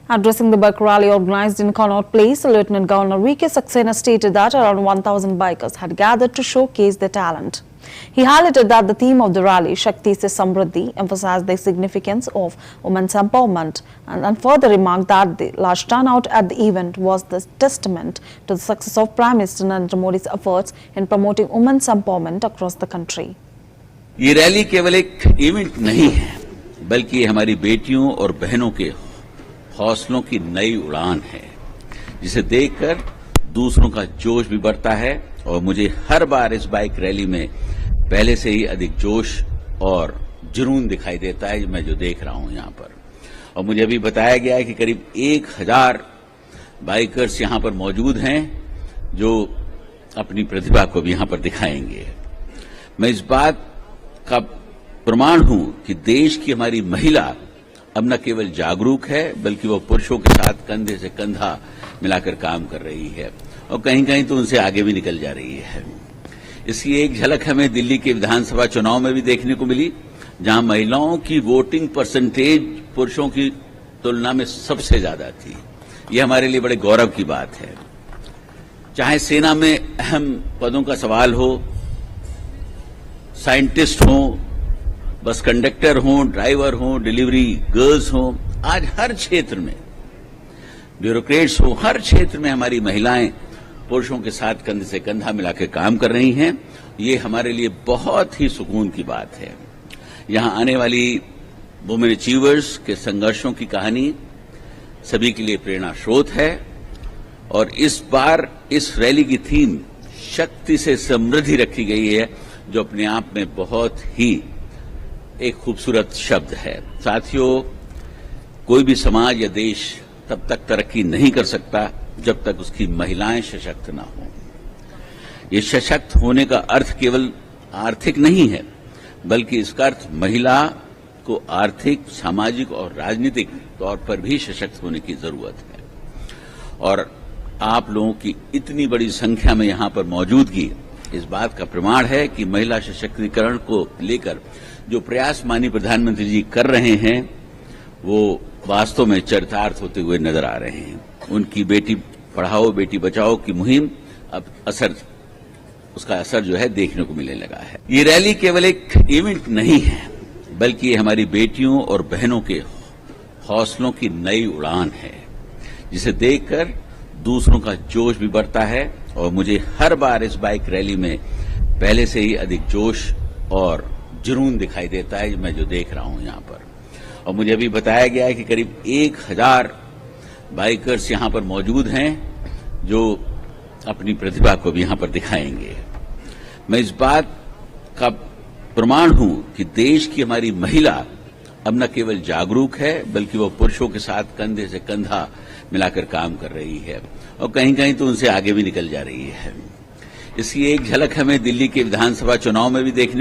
Addressing the bike rally organized in Connaught Place, Lieutenant Governor V.K. Saxena stated that around 1,000 bikers had gathered to showcase their talent. He highlighted that the theme of the rally, Shakti Se Samriddhi, emphasized the significance of women's empowerment and further remarked that the large turnout at the event was the testament to the success of Prime Minister Narendra Modi's efforts in promoting women's empowerment across the country. ये rally केवल एक event नहीं है, बल्कि ये हमारी बेटियों और बहनों के हौसलों की नई उड़ान है, जिसे देखकर दूसरों का जोश भी बढ़ता है और मुझे हर बार इस बाइक रैली में पहले से ही अधिक जोश और जुनून दिखाई देता है मैं जो देख रहा हूं यहां पर। और मुझे अभी बताया गया है कि करीब 1000 बाइकर्स यहां पर मौजूद हैं जो अपनी प्रतिभा को भी यहां पर दिखाएंगे। मैं इस बात का प्रमाण हूं कि देश की हमारी महिला अब न केवल जागरूक है बल्कि वो पुरुषों के साथ कंधे से कंधा मिलाकर काम कर रही है और कहीं कहीं तो उनसे आगे भी निकल जा रही है। इसकी एक झलक हमें दिल्ली के विधानसभा चुनाव में भी देखने को मिली, जहां महिलाओं की वोटिंग परसेंटेज पुरुषों की तुलना में सबसे ज्यादा थी। ये हमारे लिए बड़े गौरव की बात है। चाहे सेना में अहम पदों का सवाल हो, साइंटिस्ट हो, बस कंडक्टर हो, ड्राइवर हो, डिलीवरी गर्ल्स हो, आज हर क्षेत्र में ब्यूरोक्रेट्स हो, हर क्षेत्र में हमारी महिलाएं पुरुषों के साथ कंधे से कंधा मिलाकर काम कर रही हैं। ये हमारे लिए बहुत ही सुकून की बात है। यहां आने वाली वुमेन अचीवर्स के संघर्षों की कहानी सभी के लिए प्रेरणा स्रोत है और इस बार इस रैली की थीम शक्ति से समृद्धि रखी गई है, जो अपने आप में बहुत ही एक खूबसूरत शब्द है। साथियों, कोई भी समाज या देश तब तक तरक्की नहीं कर सकता जब तक उसकी महिलाएं सशक्त न हो। ये सशक्त होने का अर्थ केवल आर्थिक नहीं है, बल्कि इसका अर्थ महिला को आर्थिक, सामाजिक और राजनीतिक तौर पर भी सशक्त होने की जरूरत है। और आप लोगों की इतनी बड़ी संख्या में यहां पर मौजूदगी इस बात का प्रमाण है कि महिला सशक्तिकरण को लेकर जो प्रयास माननीय प्रधानमंत्री जी कर रहे हैं वो वास्तव में चरितार्थ होते हुए नजर आ रहे हैं। उनकी बेटी पढ़ाओ बेटी बचाओ की मुहिम अब उसका असर जो है देखने को मिलने लगा है। ये रैली केवल एक इवेंट नहीं है, बल्कि ये हमारी बेटियों और बहनों के हौसलों की नई उड़ान है, जिसे देखकर दूसरों का जोश भी बढ़ता है और मुझे हर बार इस बाइक रैली में पहले से ही अधिक जोश और जुनून दिखाई देता है मैं जो देख रहा हूं यहां पर। और मुझे अभी बताया गया है कि करीब 1000 बाइकर्स यहां पर मौजूद हैं जो अपनी प्रतिभा को भी यहां पर दिखाएंगे। मैं इस बात का प्रमाण हूं कि देश की हमारी महिला अब न केवल जागरूक है बल्कि वो पुरुषों के साथ कंधे से कंधा मिलाकर काम कर रही है और कहीं कहीं तो उनसे आगे भी निकल जा रही है। इसकी एक झलक हमें दिल्ली के विधानसभा चुनाव में भी देखने